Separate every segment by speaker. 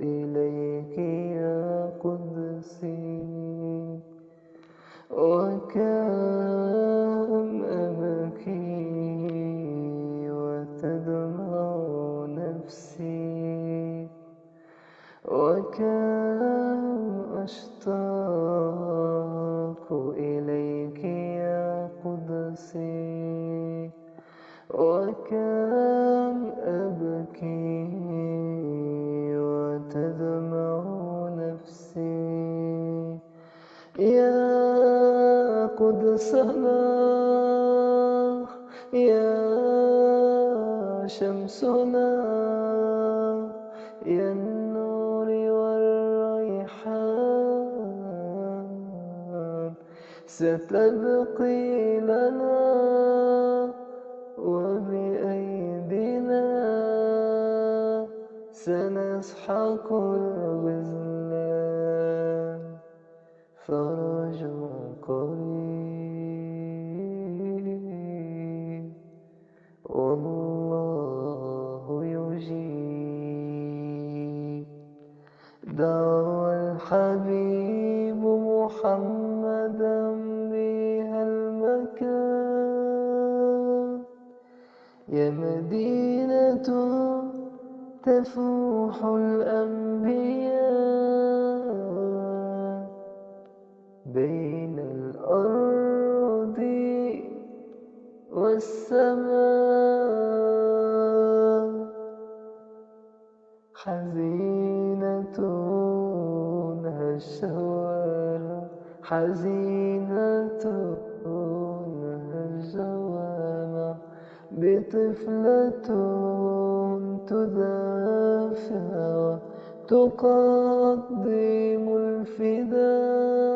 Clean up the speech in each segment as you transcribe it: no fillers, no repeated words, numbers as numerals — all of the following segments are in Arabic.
Speaker 1: إليك يا قدسي، وكم أبكي وتدمع نفسي، وكم أشتاق إليك يا قدسي، وكم أبكي وتدمع نفسي. يا قدسنا ياشمسنا، يا النور والريحان، ستبقي لنا وبأيدنا، سنسحق الغزلان، فرج قريب، والله يجيب. دعوى الحبيب محمدا بهالمكان، يامدينة تفوح الأنبياء بين الأرض والسماء، حزينة الشوارع، حزينة الجوامع، بطفلة تدافع تقدم الفداء.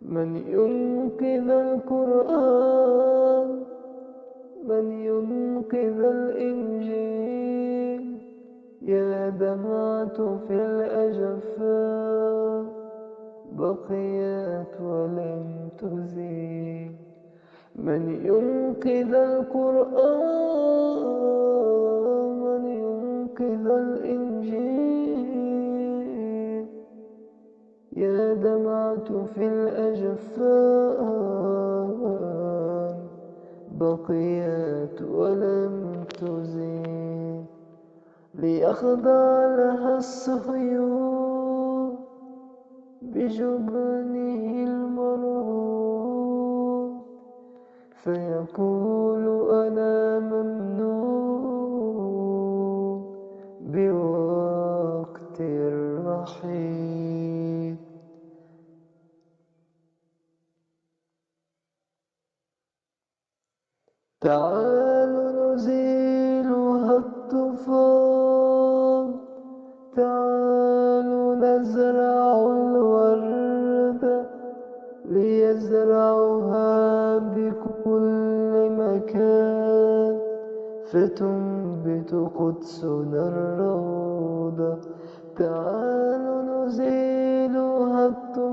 Speaker 1: من ينقذ القرآن، من ينقذ الإنجيل، يا دمعة في الأجفاء بقيت ولم تزيل. من ينقذ القرآن، من ينقذ الإنجيل، يا دمعة في الأجفاء بقيت ولم تزيل. ليخضع لها الصهيون بجبنه المرهون، فيقول أنا ممنون بوقت الرحيل. تعالوا نزيلها الطوفان، تعالوا نزرع الورد، ليزرعها بكل مكان، فتنبت قدسنا الروضة. تعالوا نزيلها الطوفان،